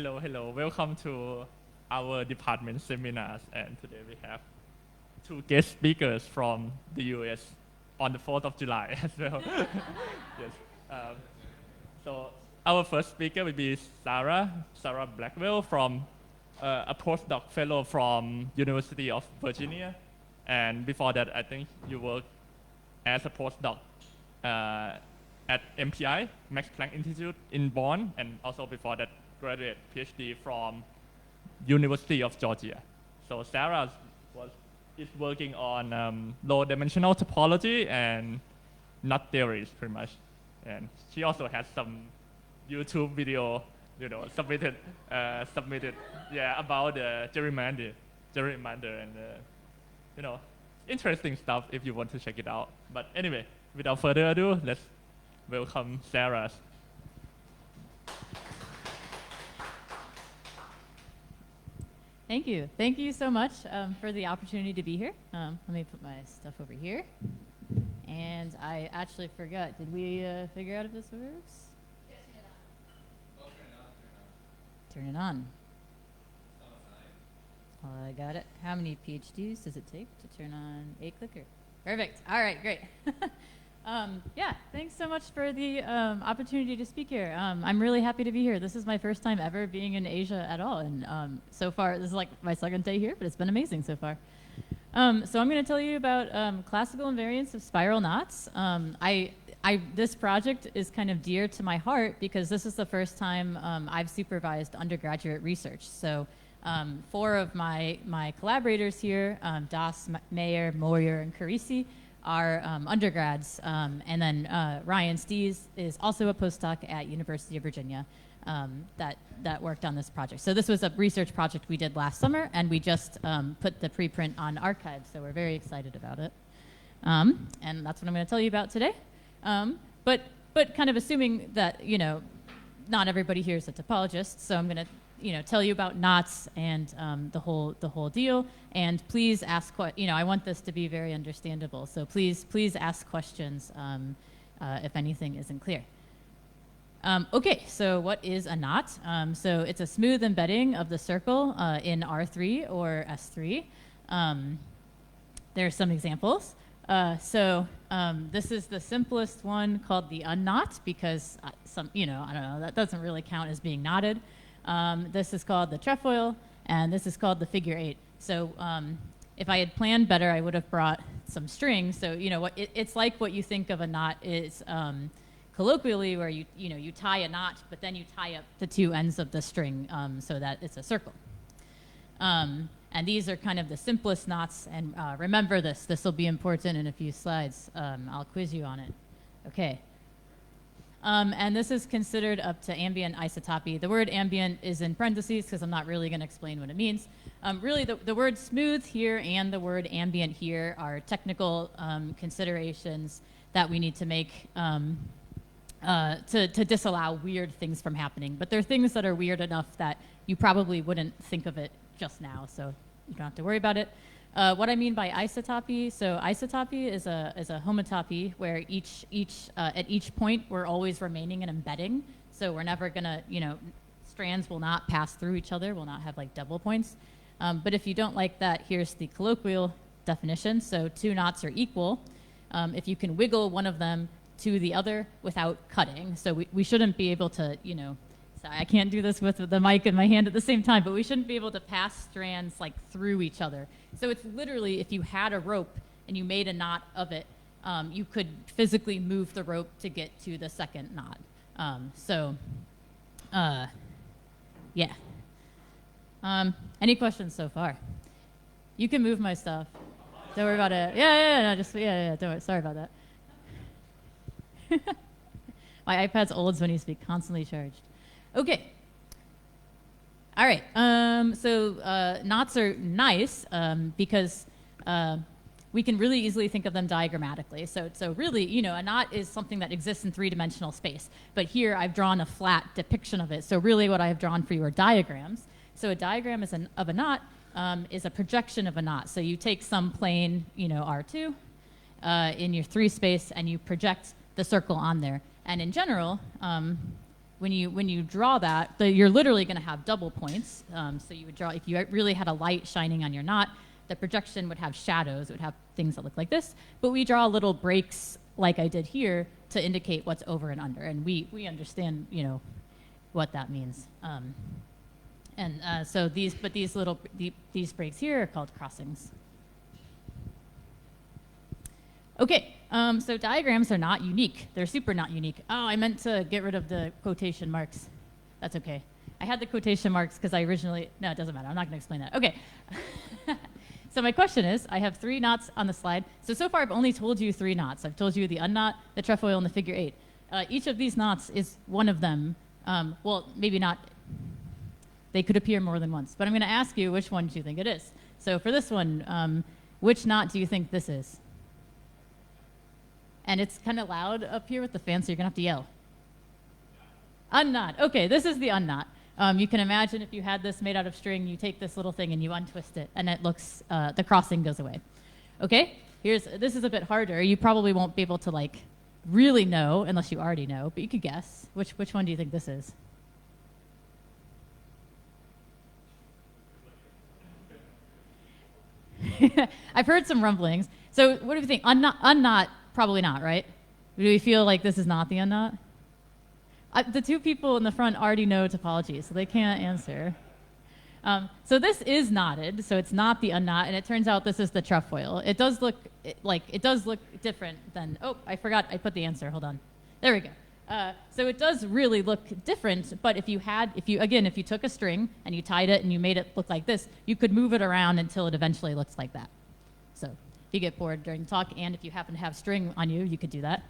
Hello. Welcome to our department seminars. And today we have two guest speakers from the US on the 4th of July as well. Yes. So our first speaker will be Sarah Blackwell from a postdoc fellow from University of Virginia. And before that, I think you worked as a postdoc at MPI, Max Planck Institute in Bonn, and also before that, graduate PhD from University of Georgia. So Sarah is working on low-dimensional topology and knot theories, pretty much. And she also has some YouTube video, submitted, about the gerrymander and interesting stuff if you want to check it out. But anyway, without further ado, let's welcome Sarah. Thank you. Thank you so much for the opportunity to be here. Let me put my stuff over here. And I actually forgot. Did we figure out if this works? Yes, turn it on. I got it. How many PhDs does it take to turn on a clicker? Perfect. All right, great. Thanks so much for the opportunity to speak here. I'm really happy to be here. This is my first time ever being in Asia at all, and so far this is like my second day here, but it's been amazing so far. So I'm going to tell you about classical invariants of spiral knots. This project is kind of dear to my heart because this is the first time I've supervised undergraduate research. So 4 of my collaborators here, Das, Mayer, Moyer, and Carisi, are undergrads, and then Ryan Stees is also a postdoc at University of Virginia that worked on this project. So this was a research project we did last summer, and we just put the preprint on archive, so we're very excited about it. And that's what I'm going to tell you about today. But kind of assuming that, not everybody here is a topologist, so I'm going to tell you about knots and the whole deal. And please ask I want this to be very understandable. So please ask questions if anything isn't clear. Okay, so what is a knot? So it's a smooth embedding of the circle in R3 or S3. There are some examples. This is the simplest one called the unknot because I don't know, that doesn't really count as being knotted. This is called the trefoil, and this is called the figure 8. So if I had planned better, I would have brought some strings. So it's like what you think of a knot is colloquially, where you tie a knot, but then you tie up the 2 ends of the string so that it's a circle. And these are kind of the simplest knots. And remember this. This will be important in a few slides. I'll quiz you on it. Okay. And this is considered up to ambient isotopy. The word ambient is in parentheses because I'm not really going to explain what it means. Really, the word smooth here and the word ambient here are technical considerations that we need to make to disallow weird things from happening. But they're things that are weird enough that you probably wouldn't think of it just now, so you don't have to worry about it. What I mean by isotopy, so isotopy is a homotopy where at each point we're always remaining an embedding. So we're never gonna, strands will not pass through each other, will not have like double points. But if you don't like that, here's the colloquial definition. So 2 knots are equal if you can wiggle one of them to the other without cutting. So we shouldn't be able to, sorry, I can't do this with the mic in my hand at the same time, but we shouldn't be able to pass strands like through each other. So it's literally, if you had a rope and you made a knot of it, you could physically move the rope to get to the second knot. Any questions so far? You can move my stuff. Don't worry about it. Don't worry. Sorry about that. My iPad's old, so it needs to be constantly charged. Okay. All right. Knots are nice because we can really easily think of them diagrammatically. So really, a knot is something that exists in 3-dimensional space. But here I've drawn a flat depiction of it. So really what I have drawn for you are diagrams. So a diagram of a knot is a projection of a knot. So you take some plane, R2 in your 3 space, and you project the circle on there. And in general, when you draw that, you're literally going to have double points. So you would draw, if you really had a light shining on your knot, the projection would have shadows. It would have things that look like this. But we draw little breaks like I did here to indicate what's over and under. And we understand, what that means. So these breaks here are called crossings. Okay, so diagrams are not unique. They're super not unique. Oh, I meant to get rid of the quotation marks. That's okay. I had the quotation marks because I originally, no, it doesn't matter. I'm not going to explain that. Okay. So my question is, I have 3 knots on the slide. So far I've only told you 3 knots. I've told you the unknot, the trefoil, and the figure 8. Each of these knots is one of them. Well, maybe not. They could appear more than once. But I'm going to ask you which one do you think it is. So for this one, which knot do you think this is? And it's kind of loud up here with the fan, so you're going to have to yell. Unknot. Okay, this is the unknot. You can imagine if you had this made out of string, you take this little thing and you untwist it, and it looks, the crossing goes away. Okay, this is a bit harder. You probably won't be able to really know unless you already know, but you could guess. Which one do you think this is? I've heard some rumblings. So what do you think? Unknot, probably not, right? Do we feel like this is not the unknot? The 2 people in the front already know topology, so they can't answer. So this is knotted, so it's not the unknot, and it turns out this is the trefoil. It does look different than, oh, I forgot, I put the answer, hold on. There we go. So it does really look different, but if you took a string and you tied it and you made it look like this, you could move it around until it eventually looks like that. So if you get bored during the talk, and if you happen to have string on you, you could do that.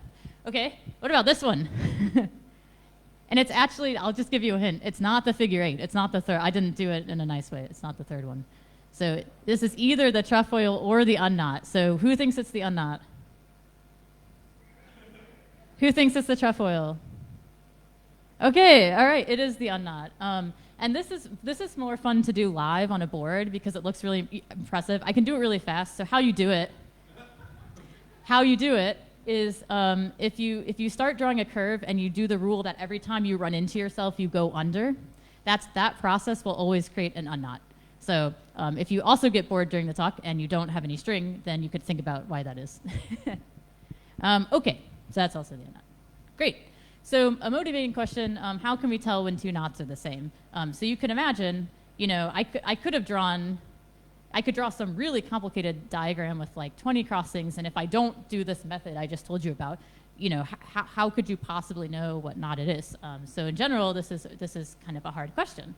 Okay, what about this one? And it's actually, I'll just give you a hint. It's not the figure 8. It's not the third. I didn't do it in a nice way. It's not the third one. So this is either the trefoil or the unknot. So who thinks it's the unknot? Who thinks it's the trefoil? Okay, all right, it is the unknot. And this is more fun to do live on a board because it looks really impressive. I can do it really fast. So how you do it is if you start drawing a curve and you do the rule that every time you run into yourself, you go under, that process will always create an unknot. So if you also get bored during the talk and you don't have any string, then you could think about why that is. Okay, so that's also the unknot. Great. So a motivating question, how can we tell when 2 knots are the same? So you can imagine, I could draw some really complicated diagram with 20 crossings, and if I don't do this method I just told you about, how could you possibly know what knot it is? So in general, this is kind of a hard question.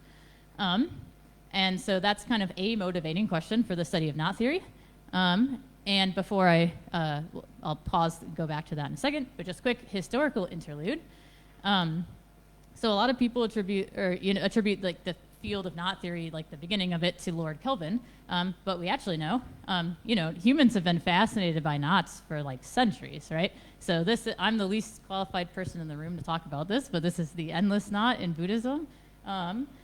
And so that's kind of a motivating question for the study of knot theory. And before I'll pause and go back to that in a second, but just quick historical interlude. So a lot of people attribute the field of knot theory, the beginning of it, to Lord Kelvin. But we actually know, humans have been fascinated by knots for centuries, right? So I'm the least qualified person in the room to talk about this, but this is the endless knot in Buddhism.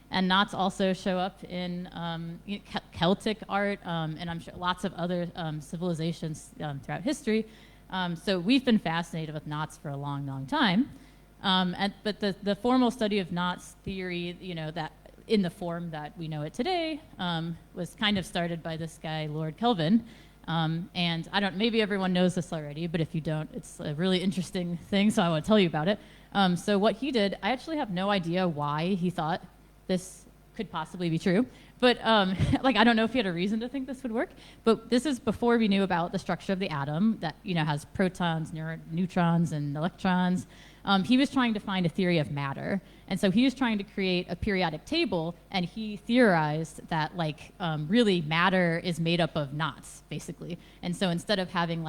And knots also show up in Celtic art, and I'm sure lots of other civilizations throughout history. So we've been fascinated with knots for a long, long time. But the formal study of knots theory, that in the form that we know it today, was kind of started by this guy, Lord Kelvin. And maybe everyone knows this already, but if you don't, it's a really interesting thing, so I want to tell you about it. So what he did, I actually have no idea why he thought this could possibly be true. But I don't know if he had a reason to think this would work, but this is before we knew about the structure of the atom that, has protons, neutrons, and electrons. He was trying to find a theory of matter. And so he was trying to create a periodic table, and he theorized that really matter is made up of knots, basically. And so instead of having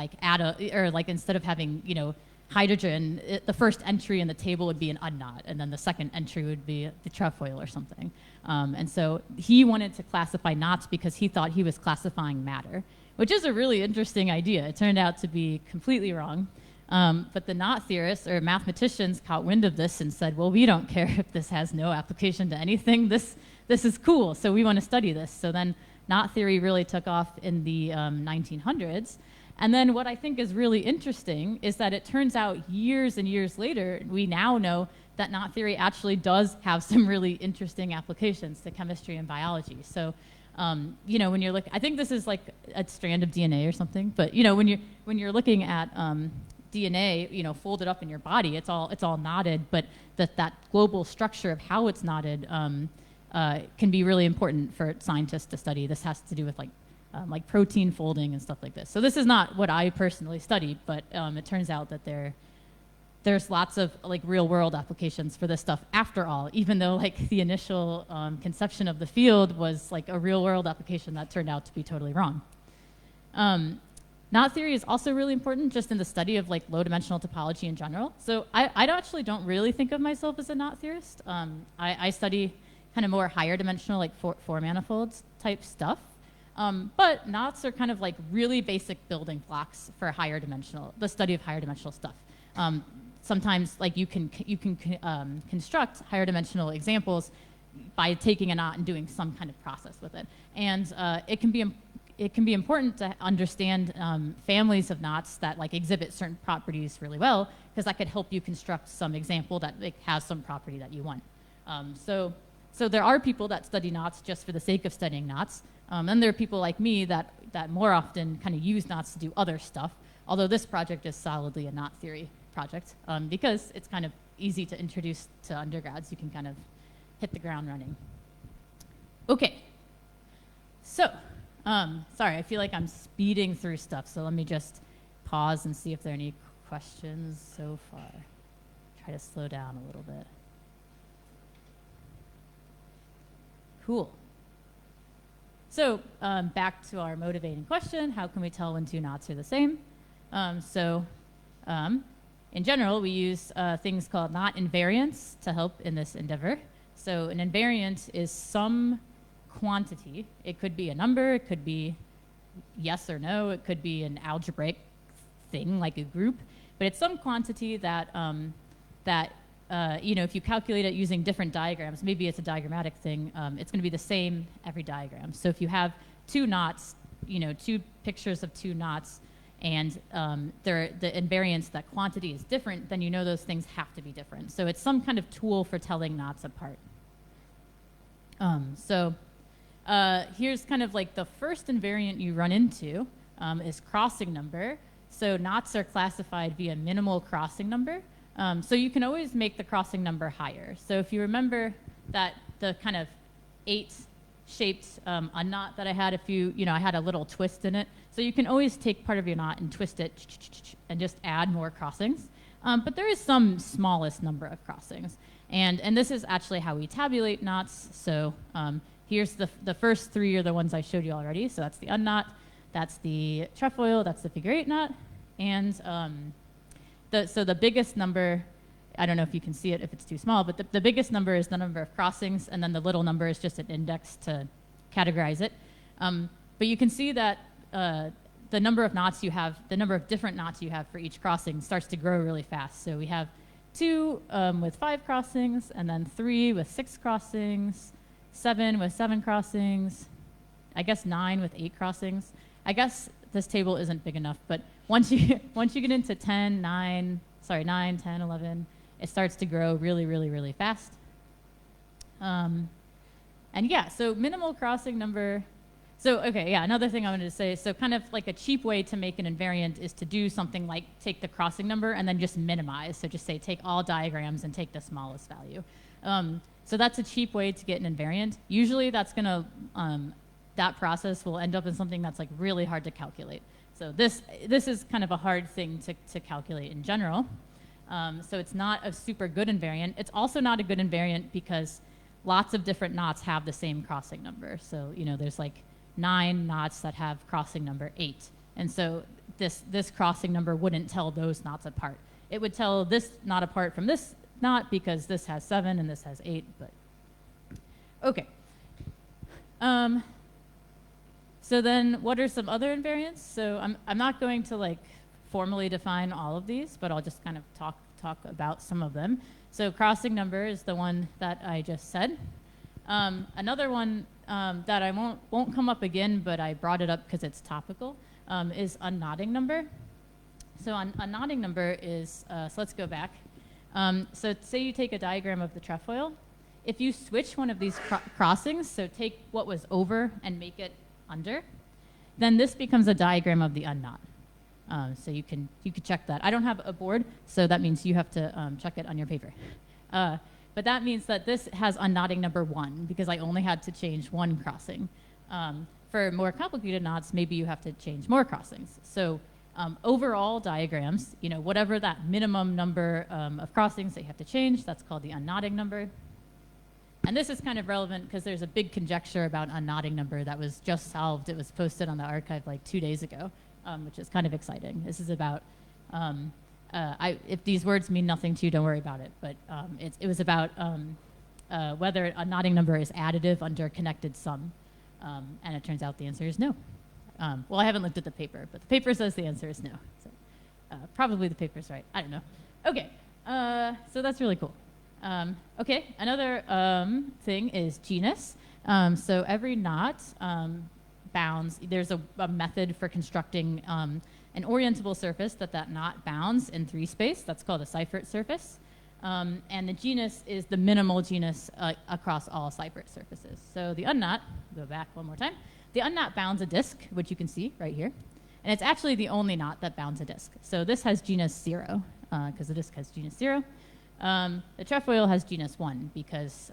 instead of having, hydrogen, the first entry in the table would be an unknot, and then the second entry would be the trefoil or something. And so he wanted to classify knots because he thought he was classifying matter, which is a really interesting idea. It turned out to be completely wrong. But the knot theorists or mathematicians caught wind of this and said, well, we don't care if this has no application to anything. This is cool, so we want to study this. So then knot theory really took off in the 1900s. And then what I think is really interesting is that it turns out years and years later, we now know that knot theory actually does have some really interesting applications to chemistry and biology. So, you know, when you're looking, I think this is like a strand of DNA or something, but you know, when you're looking at DNA, you know, folded up in your body, it's all knotted, but that global structure of how it's knotted can be really important for scientists to study. This has to do with like protein folding and stuff like this. So this is not what I personally studied, but it turns out that there's lots of like real world applications for this stuff after all, even though like the initial conception of the field was like a real world application that turned out to be totally wrong. Knot theory is also really important just in the study of like low dimensional topology in general. So I actually don't really think of myself as a knot theorist. I study kind of more higher dimensional, like four manifolds type stuff. But knots are kind of like really basic building blocks for the study of higher dimensional stuff. Sometimes like you can construct higher dimensional examples by taking a knot and doing some kind of process with it. And it can be important to understand families of knots that like exhibit certain properties really well, because that could help you construct some example that like, has some property that you want. So there are people that study knots just for the sake of studying knots. And there are people like me that more often kind of use knots to do other stuff, although this project is solidly a knot theory project because it's kind of easy to introduce to undergrads. You can kind of hit the ground running. Okay, so sorry, I feel like I'm speeding through stuff, so let me just pause and see if there are any questions so far. Try to slow down a little bit. Cool. So back to our motivating question, how can we tell when two knots are the same? In general, we use things called knot invariants to help in this endeavor. So an invariant is some quantity. It could be a number, it could be yes or no, it could be an algebraic thing like a group, but it's some quantity that, you know, if you calculate it using different diagrams, maybe it's a diagrammatic thing, it's going to be the same every diagram. So if you have two knots, you know, two pictures of two knots, and the invariance, that quantity is different, then you know those things have to be different. So it's some kind of tool for telling knots apart. Here's kind of like the first invariant you run into is crossing number. So knots are classified via minimal crossing number. So you can always make the crossing number higher. So if you remember that the kind of 8-shaped unknot that I had, I had a little twist in it. So you can always take part of your knot and twist it and just add more crossings. But there is some smallest number of crossings. And this is actually how we tabulate knots. So here's the first three are the ones I showed you already. So that's the unknot, that's the trefoil, that's the figure 8 knot. And so the biggest number, I don't know if you can see it if it's too small, but the biggest number is the number of crossings, and then the little number is just an index to categorize it. But you can see that the number of knots you have, the number of different knots you have for each crossing starts to grow really fast. So we have 2 with 5 crossings, and then 3 with 6 crossings, 7 with 7 crossings, I guess 9 with 8 crossings. I guess this table isn't big enough, but once you get into 9, 10, 11, it starts to grow really, really, really fast. And yeah, so minimal crossing number. So, okay, yeah, another thing I wanted to say, so kind of like a cheap way to make an invariant is to do something like take the crossing number and then just minimize. So just say take all diagrams and take the smallest value. So that's a cheap way to get an invariant. Usually that's going to, that process will end up in something that's like really hard to calculate. So this is kind of a hard thing to calculate in general. So it's not a super good invariant. It's also not a good invariant because lots of different knots have the same crossing number. So, there's like 9 knots that have crossing number 8. And so this crossing number wouldn't tell those knots apart. It would tell this knot apart from this knot because this has 7 and this has 8, but okay. So then what are some other invariants? So I'm not going to like formally define all of these, but I'll just kind of talk about some of them. So crossing number is the one that I just said. Another one that I won't come up again, but I brought it up because it's topical, is unknotting number. So unknotting number is, so let's go back. So say you take a diagram of the trefoil. If you switch one of these crossings, so take what was over and make it under, then this becomes a diagram of the unknot. So you can check that. I don't have a board, so that means you have to check it on your paper. But that means that this has unknotting number 1 because I only had to change one crossing. For more complicated knots, maybe you have to change more crossings. So overall diagrams, whatever that minimum number of crossings that you have to change, that's called the unknotting number. And this is kind of relevant because there's a big conjecture about unknotting number that was just solved. It was posted on the archive like 2 days ago, which is kind of exciting. This is about, if these words mean nothing to you, don't worry about it. But it was about whether a knotting number is additive under connected sum. And it turns out the answer is no. Well, I haven't looked at the paper, but the paper says the answer is no. So probably the paper's right. I don't know. Okay, so that's really cool. Okay, another thing is genus. So every knot bounds, there's a method for constructing an orientable surface that knot bounds in 3 space. That's called a Seifert surface. And the genus is the minimal genus across all Seifert surfaces. So the unknot, go back one more time, the unknot bounds a disk, which you can see right here. And it's actually the only knot that bounds a disk. So this has genus 0, because the disk has genus 0. The trefoil has genus 1 because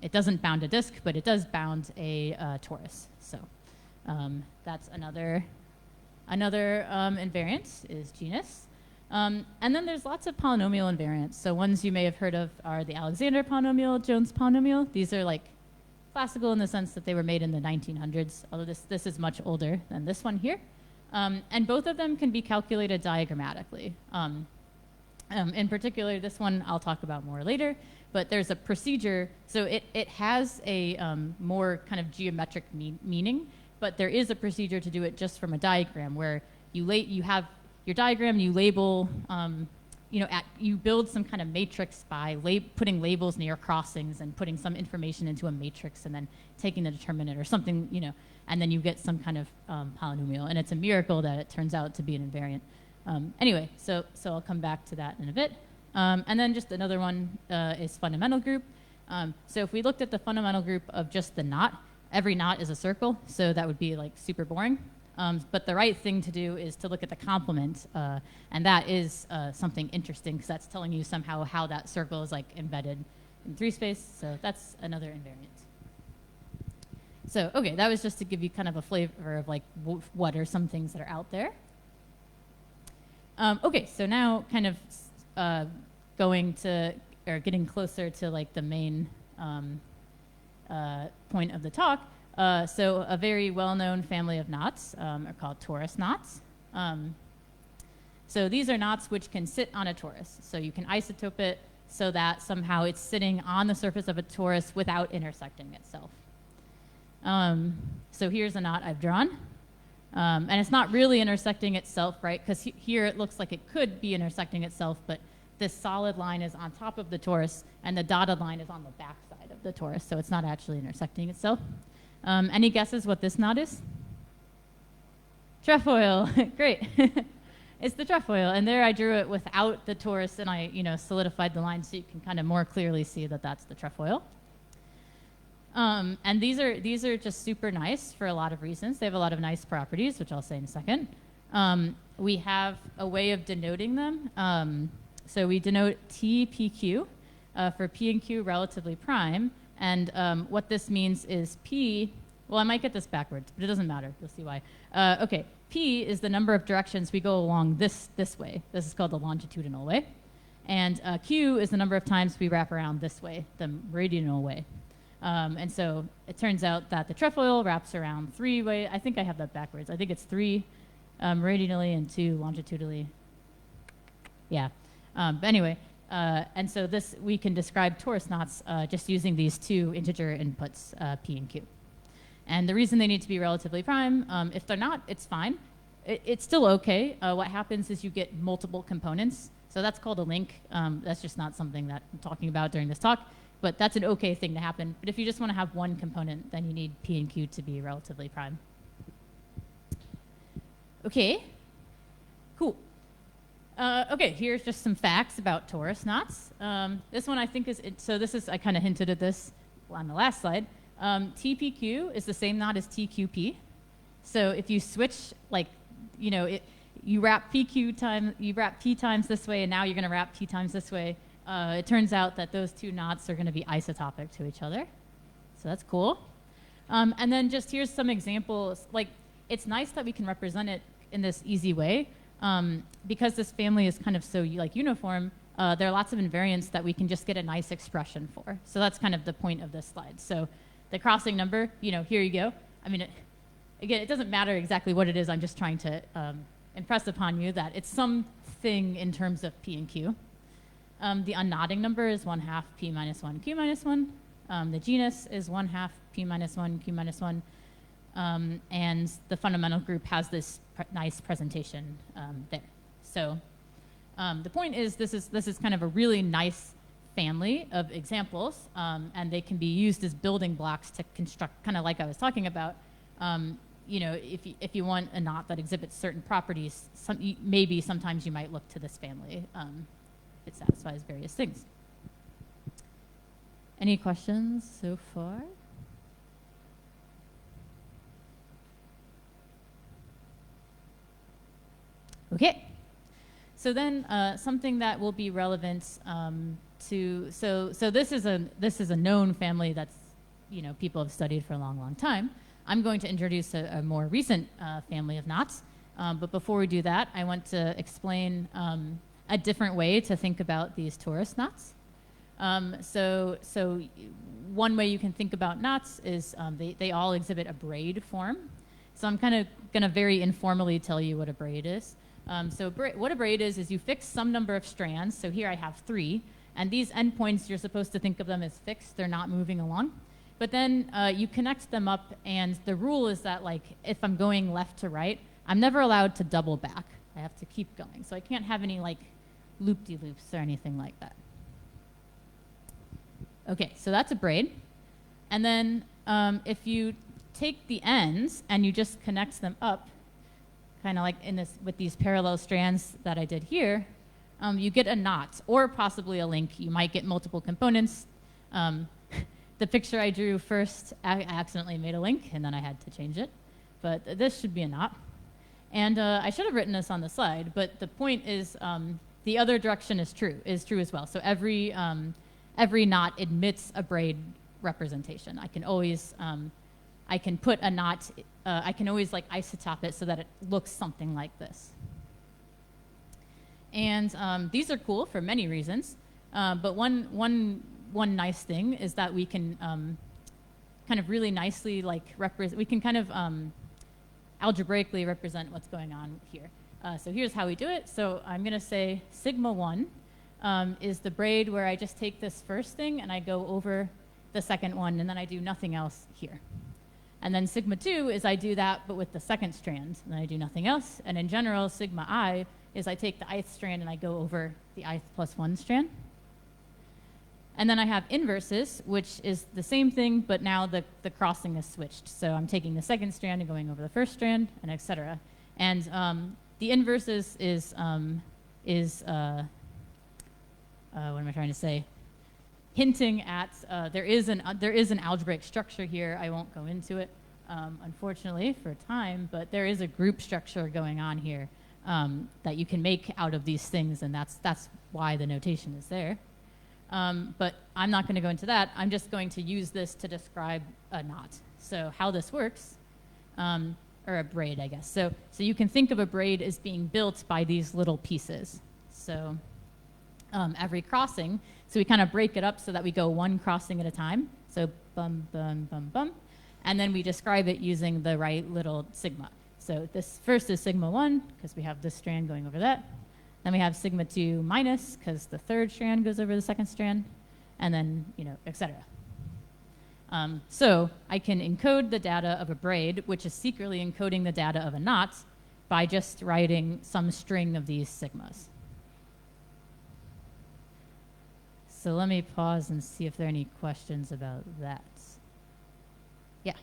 it doesn't bound a disk, but it does bound a torus. So that's another invariant is genus. And then there's lots of polynomial invariants. So ones you may have heard of are the Alexander polynomial, Jones polynomial. These are like classical in the sense that they were made in the 1900s, although this is much older than this one here. And both of them can be calculated diagrammatically. In particular, this one I'll talk about more later, but there's a procedure. So it has a more kind of geometric meaning, but there is a procedure to do it just from a diagram where you have your diagram, you label, you build some kind of matrix by putting labels near crossings and putting some information into a matrix and then taking the determinant or something, and then you get some kind of polynomial. And it's a miracle that it turns out to be an invariant. Anyway, so I'll come back to that in a bit. And then just another one is fundamental group. So if we looked at the fundamental group of just the knot, every knot is a circle, so that would be like super boring. But the right thing to do is to look at the complement, and that is something interesting because that's telling you somehow how that circle is like embedded in 3 space. So that's another invariant. So okay, that was just to give you kind of a flavor of like what are some things that are out there. Okay, so now kind of getting closer to like the main point of the talk. So a very well-known family of knots are called torus knots. So these are knots which can sit on a torus. So you can isotope it so that somehow it's sitting on the surface of a torus without intersecting itself. So here's a knot I've drawn. And it's not really intersecting itself, right? Because here it looks like it could be intersecting itself, but this solid line is on top of the torus, and the dotted line is on the back side of the torus, so it's not actually intersecting itself. Any guesses what this knot is? Trefoil. Great. It's the trefoil, and there I drew it without the torus, and I solidified the line so you can kind of more clearly see that that's the trefoil. And these are just super nice for a lot of reasons. They have a lot of nice properties, which I'll say in a second. We have a way of denoting them. So we denote T, P, Q for P and Q relatively prime. And what this means is P, well, I might get this backwards, but it doesn't matter. You'll see why. Okay, P is the number of directions we go along this way. This is called the longitudinal way. And Q is the number of times we wrap around this way, the meridional way. And so it turns out that the trefoil wraps around 3 ways. I think I have that backwards. I think it's 3 meridionally and 2 longitudinally. Yeah. But anyway, and so we can describe torus knots just using these 2 integer inputs, P and Q. And the reason they need to be relatively prime, if they're not, it's fine. It's still okay. What happens is you get multiple components. So that's called a link. That's just not something that I'm talking about during this talk. But that's an okay thing to happen. But if you just want to have one component, then you need P and Q to be relatively prime. Okay, cool. Okay, here's just some facts about torus knots. This one I think I kind of hinted at this on the last slide. TPQ is the same knot as TQP. So if you switch, you wrap P times this way, and now you're going to wrap P times this way. It turns out that those two knots are going to be isotopic to each other. So that's cool. And then just here's some examples. It's nice that we can represent it in this easy way. Because this family is kind of so uniform, there are lots of invariants that we can just get a nice expression for. So that's kind of the point of this slide. So the crossing number, here you go. I mean, again, it doesn't matter exactly what it is. I'm just trying to impress upon you that it's something in terms of P and Q. The unknotting number is 1/2 P minus 1 Q minus 1. The genus is 1/2 P minus 1 Q minus 1. And the fundamental group has this nice presentation there. So the point is this is kind of a really nice family of examples, and they can be used as building blocks to construct, kind of like I was talking about. If you want a knot that exhibits certain properties, maybe sometimes you might look to this family if it satisfies various things. Any questions so far? Okay, so then something that will be relevant so this is a known family that's people have studied for a long time. I'm going to introduce a more recent family of knots, but before we do that, I want to explain a different way to think about these torus knots. So one way you can think about knots is they all exhibit a braid form. So I'm kind of going to very informally tell you what a braid is. What a braid is you fix some number of strands. So here I have 3, and these endpoints, you're supposed to think of them as fixed. They're not moving along. But then you connect them up, and the rule is that if I'm going left to right, I'm never allowed to double back. I have to keep going. So I can't have any loop-de-loops or anything like that. Okay, so that's a braid. And then if you take the ends and you just connect them up, kind of like with these parallel strands that I did here, you get a knot or possibly a link. You might get multiple components. The picture I drew first, I accidentally made a link, and then I had to change it. But this should be a knot. And I should have written this on the slide, but the point is the other direction is true as well. So every knot admits a braid representation. I can always I can put a knot, I can always isotope it so that it looks something like this. And these are cool for many reasons, but one nice thing is that we can kind of really nicely we can kind of algebraically represent what's going on here. So here's how we do it. So I'm going to say sigma 1 is the braid where I just take this first thing and I go over the second one, and then I do nothing else here. And then sigma 2 is I do that, but with the second strand, and then I do nothing else. And in general, sigma I is I take the ith strand and I go over the ith plus 1 strand. And then I have inverses, which is the same thing, but now the crossing is switched. So I'm taking the second strand and going over the first strand, and et cetera. And the inverses is what am I trying to say? Hinting at there is an algebraic structure here. I won't go into it, unfortunately, for time, but there is a group structure going on here that you can make out of these things, and that's why the notation is there. But I'm not going to go into that. I'm just going to use this to describe a knot. So how this works, or a braid, I guess. So you can think of a braid as being built by these little pieces. So every crossing, so we kind of break it up so that we go one crossing at a time. So bum, bum, bum, bum. And then we describe it using the right little sigma. So this first is sigma 1, because we have this strand going over that. Then we have sigma 2 minus, because the third strand goes over the second strand. And then, et cetera. So I can encode the data of a braid, which is secretly encoding the data of a knot, by just writing some string of these sigmas. So let me pause and see if there are any questions about that. Yeah.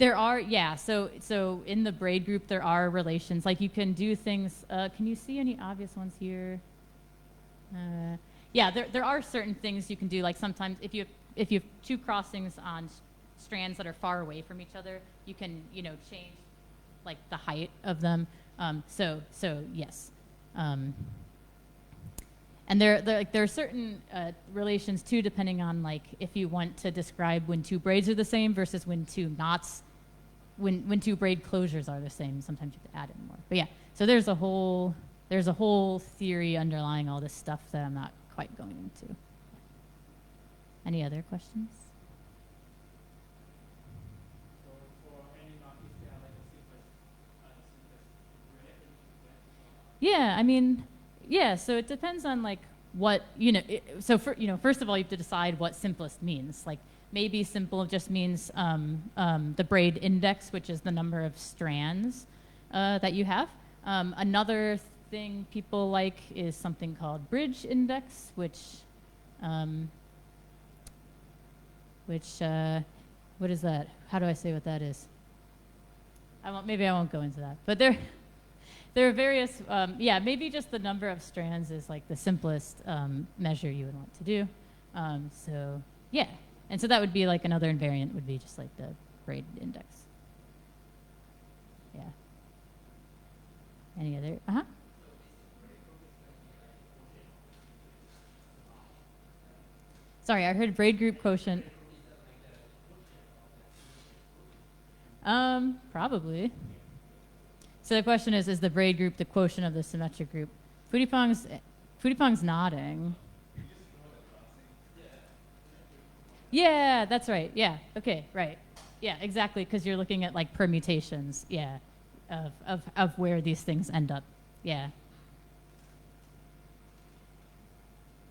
There are, yeah. So in the braid group, there are relations. Like you can do things. Can you see any obvious ones here? Yeah, there are certain things you can do. Like sometimes if you have two crossings on strands that are far away from each other, you can change like the height of them. So yes. And there are certain relations too, depending on like if you want to describe when two braids are the same versus when two knots, when two braid closures are the same. Sometimes you have to add in more. But yeah, so there's a whole theory underlying all this stuff that I'm not quite going into. Any other questions? Yeah, I mean, yeah, so it depends on like what, first of all, you have to decide what simplest means. Like maybe simple just means the braid index, which is the number of strands that you have. Another thing people like is something called bridge index, which what is that? How do I say what that is? Maybe I won't go into that, but there are various, maybe just the number of strands is like the simplest measure you would want to do. So yeah, and so that would be like another invariant would be just like the braid index. Yeah. Any other? Sorry, I heard braid group quotient. Probably. So the question is the braid group the quotient of the symmetric group? Pudipong's nodding. Yeah, that's right. Yeah. Okay. Right. Yeah. Exactly. Because you're looking at like permutations. Yeah. Of where these things end up. Yeah.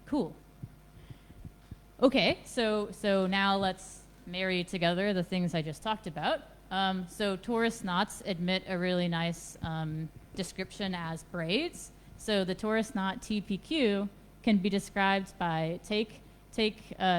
Cool. Okay. So now let's marry together the things I just talked about. So torus knots admit a really nice description as braids. So the torus knot TPQ can be described by take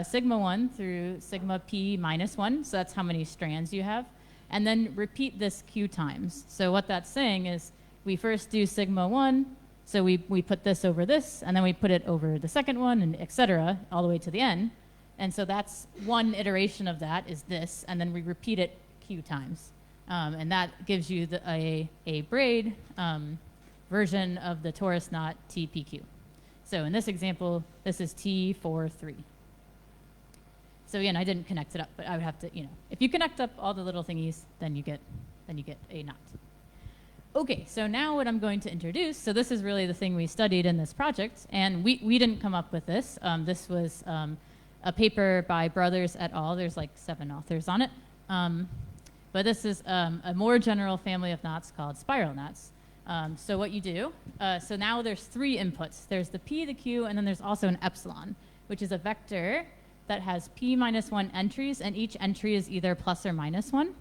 sigma 1 through sigma p minus 1, so that's how many strands you have, and then repeat this q times. So what that's saying is we first do sigma 1, so we put this over this, and then we put it over the second one, and et cetera, all the way to the end. And so that's one iteration of that is this, and then we repeat it q times. And that gives you a braid version of the torus knot TPQ. So in this example, this is T43. So again, I didn't connect it up, but I would have to, if you connect up all the little thingies, then you get a knot. Okay, so now what I'm going to introduce, so this is really the thing we studied in this project, and we didn't come up with this. This was a paper by Brothers et al. There's like 7 authors on it. But this is a more general family of knots called spiral knots. So what you do, so now there's 3 inputs. There's the p, the q, and then there's also an epsilon, which is a vector that has p minus 1 entries, and each entry is either plus or minus 1.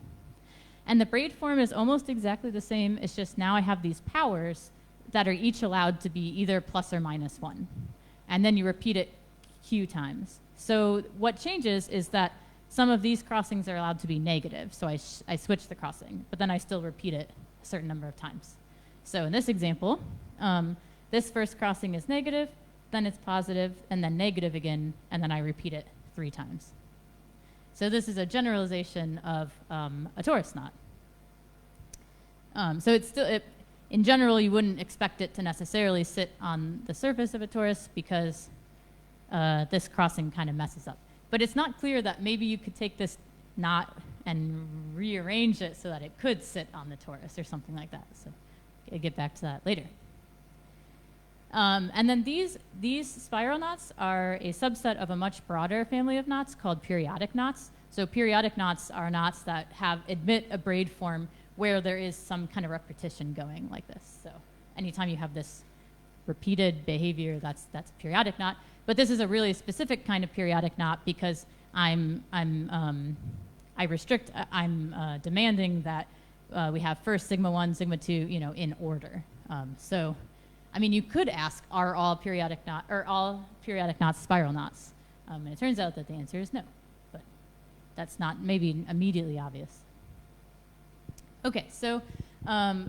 And the braid form is almost exactly the same. It's just now I have these powers that are each allowed to be either plus or minus 1. And then you repeat it q times. So what changes is that some of these crossings are allowed to be negative. So I switch the crossing, but then I still repeat it a certain number of times. So in this example, this first crossing is negative, then it's positive, and then negative again, and then I repeat it 3 times. So this is a generalization of a torus knot. So it's still, in general, you wouldn't expect it to necessarily sit on the surface of a torus because this crossing kind of messes up. But it's not clear that maybe you could take this knot and rearrange it so that it could sit on the torus or something like that. So I'll get back to that later. And then these spiral knots are a subset of a much broader family of knots called periodic knots. So periodic knots are knots that admit a braid form where there is some kind of repetition going like this. So anytime you have this repeated behavior, that's a periodic knot. But this is a really specific kind of periodic knot because I'm demanding that we have first sigma 1, sigma 2, in order. So, I mean, you could ask, are all periodic knots spiral knots? And it turns out that the answer is no, but that's not maybe immediately obvious. Okay, so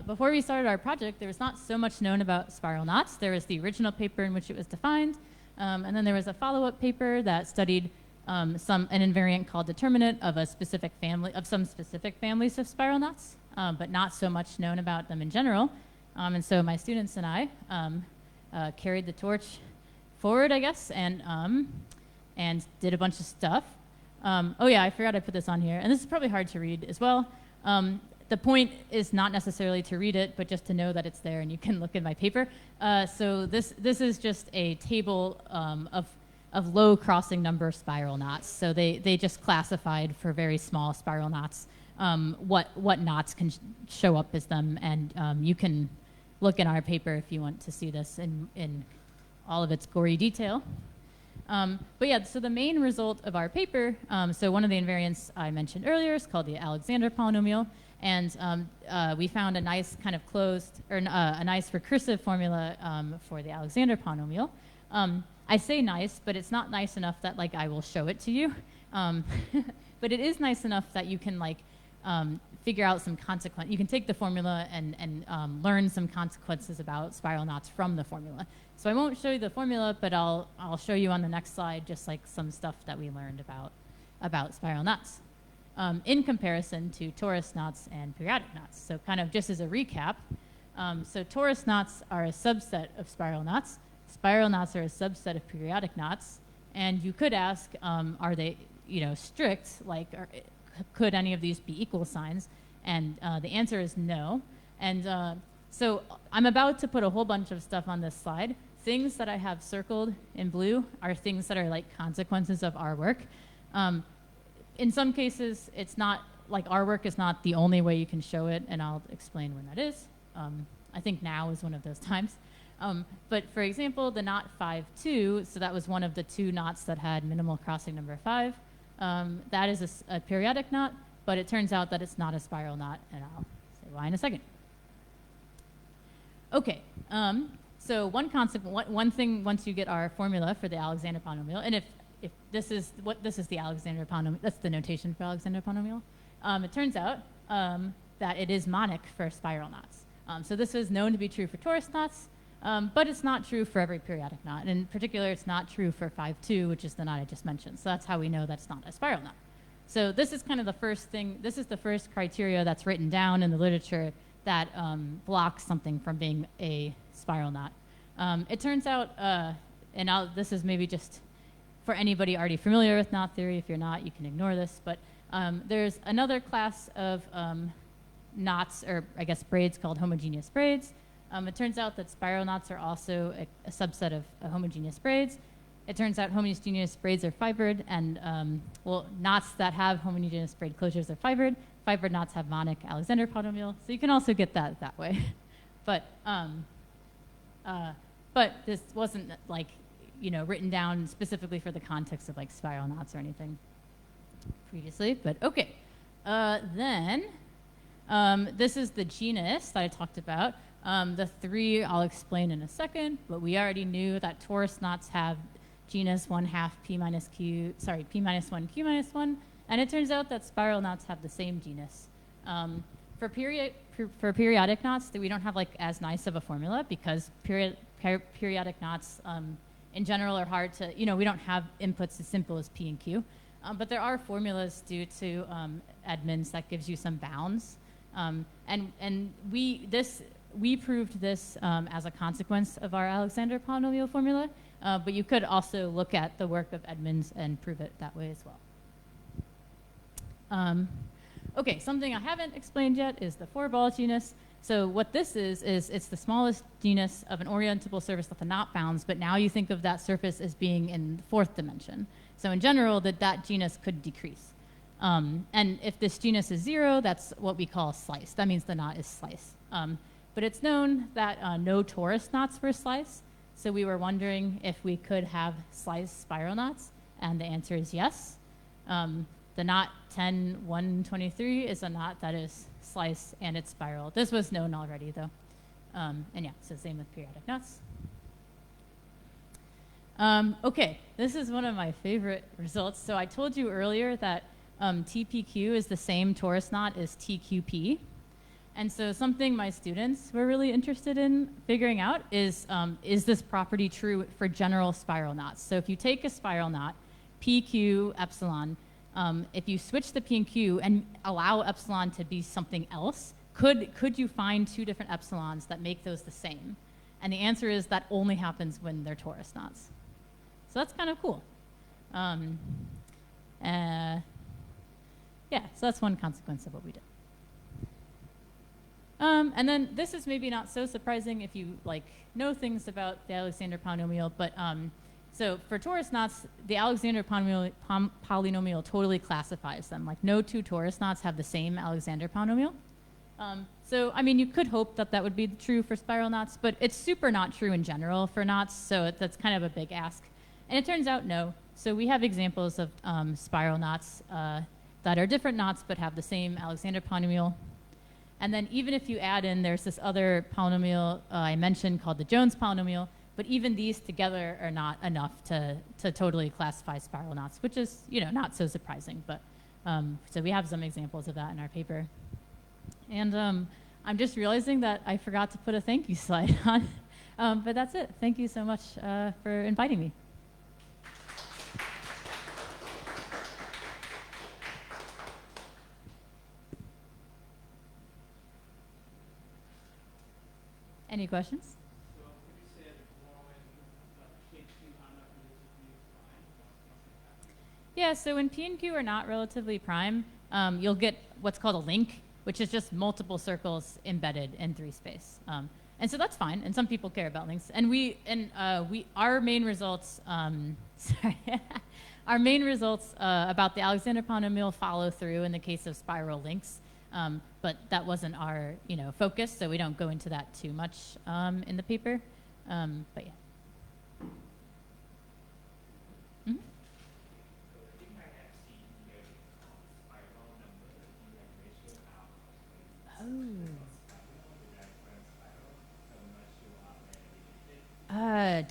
before we started our project, there was not so much known about spiral knots. There was the original paper in which it was defined, and then there was a follow-up paper that studied an invariant called determinant of a specific family, of some specific families of spiral knots, but not so much known about them in general. And so my students and I carried the torch forward, I guess, and did a bunch of stuff. Oh yeah, I forgot I put this on here, and this is probably hard to read as well. The point is not necessarily to read it, but just to know that it's there, and you can look at my paper. So this is just a table of low crossing number spiral knots. So they just classified for very small spiral knots what knots can show up as them, and you can look in our paper if you want to see this in all of its gory detail. But yeah, so the main result of our paper, so one of the invariants I mentioned earlier is called the Alexander polynomial, and we found a nice kind of closed, or a nice recursive formula for the Alexander polynomial. I say nice, but it's not nice enough that like I will show it to you. But it is nice enough that you can like figure out some consequence. You can take the formula and learn some consequences about spiral knots from the formula. So I won't show you the formula, but I'll show you on the next slide just like some stuff that we learned about spiral knots in comparison to torus knots and periodic knots. So kind of just as a recap, so torus knots are a subset of spiral knots. Spiral knots are a subset of periodic knots. And you could ask, are they strict? Like, could any of these be equal signs? And the answer is no. And so I'm about to put a whole bunch of stuff on this slide. Things that I have circled in blue are things that are like consequences of our work. In some cases, it's not, like our work is not the only way you can show it, and I'll explain when that is. I think now is one of those times. But for example, the knot 5-2, so that was one of the two knots that had minimal crossing number 5. That is a periodic knot, but it turns out that it's not a spiral knot, and I'll say why in a second. Okay, so one thing once you get our formula for the Alexander polynomial, and if this is the Alexander polynomial, that's the notation for Alexander polynomial, it turns out that it is monic for spiral knots. So this is known to be true for torus knots, but it's not true for every periodic knot. And in particular, it's not true for 5-2, which is the knot I just mentioned. So that's how we know that's not a spiral knot. So this is kind of the first thing, this is the first criteria that's written down in the literature that blocks something from being a spiral knot. It turns out, and this is maybe just for anybody already familiar with knot theory. If you're not, you can ignore this. But there's another class of knots, or I guess braids, called homogeneous braids. It turns out that spiral knots are also a subset of homogeneous braids. It turns out homogeneous braids are fibered, and knots that have homogeneous braid closures are fibered. Fibered knots have monic Alexander polynomial, so you can also get that way. But this wasn't like written down specifically for the context of like spiral knots or anything previously. But okay, then this is the genus that I talked about. The three I'll explain in a second, but we already knew that torus knots have genus 1/2 p minus 1 q minus 1, and it turns out that spiral knots have the same genus. For periodic knots, we don't have like as nice of a formula because periodic knots in general are hard to, we don't have inputs as simple as p and q, but there are formulas due to Edmonds that gives you some bounds, and we proved this as a consequence of our Alexander polynomial formula, but you could also look at the work of Edmonds and prove it that way as well. Okay, something I haven't explained yet is the four-ball genus. So what this is it's the smallest genus of an orientable surface with a knot bounds, but now you think of that surface as being in the fourth dimension. So in general, that genus could decrease. And if this genus is 0, that's what we call a slice. That means the knot is slice. But it's known that no torus knots were slice. So we were wondering if we could have slice spiral knots, and the answer is yes. The knot 10-123 is a knot that is slice and it's spiral. This was known already though. And yeah, so same with periodic knots. Okay, this is one of my favorite results. So I told you earlier that TPQ is the same torus knot as TQP. And so something my students were really interested in figuring out is this property true for general spiral knots? So if you take a spiral knot, P, Q, epsilon, if you switch the P and Q and allow epsilon to be something else, could you find two different epsilons that make those the same? And the answer is that only happens when they're torus knots. So that's kind of cool. Yeah, so that's one consequence of what we did. And then this is maybe not so surprising if you know things about the Alexander polynomial, but so for torus knots, the Alexander polynomial totally classifies them. Like no two torus knots have the same Alexander polynomial. So I mean, you could hope that that would be true for spiral knots, but it's super not true in general for knots, so that's kind of a big ask. And it turns out no. So we have examples of spiral knots that are different knots but have the same Alexander polynomial. And then even if you add in, there's this other polynomial I mentioned called the Jones polynomial, but even these together are not enough to totally classify spiral knots, which is not so surprising. But so we have some examples of that in our paper. And I'm just realizing that I forgot to put a thank you slide on, but that's it. Thank you so much for inviting me. Any questions? So could you say that when P and Q are not relatively prime, what's happening? Yeah, so when P and Q are not relatively prime, you'll get what's called a link, which is just multiple circles embedded in 3 space. And so that's fine, and some people care about links. And our main results, our main results about the Alexander polynomial follow through in the case of spiral links. But that wasn't our focus, so we don't go into that too much in the paper. But yeah. Mm-hmm.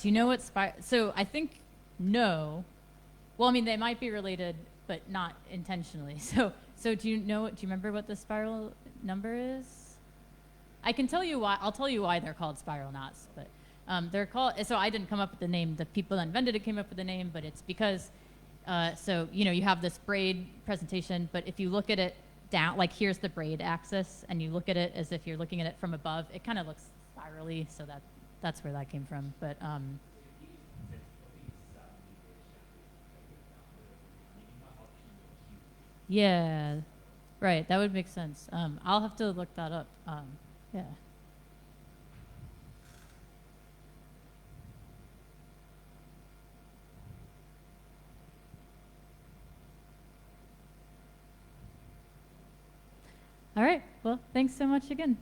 Do you know what so I think no. Well, I mean, they might be related, but not intentionally. So do you remember what the spiral number is? I can tell you why. I'll tell you why they're called spiral knots, but they're called. So I didn't come up with the name. The people that invented it came up with the name, but it's because so you have this braid presentation, but if you look at it down, like here's the braid axis, and you look at it as if you're looking at it from above, it kind of looks spirally. So that's where that came from. But yeah, right. That would make sense. I'll have to look that up. Yeah. All right. Well, thanks so much again.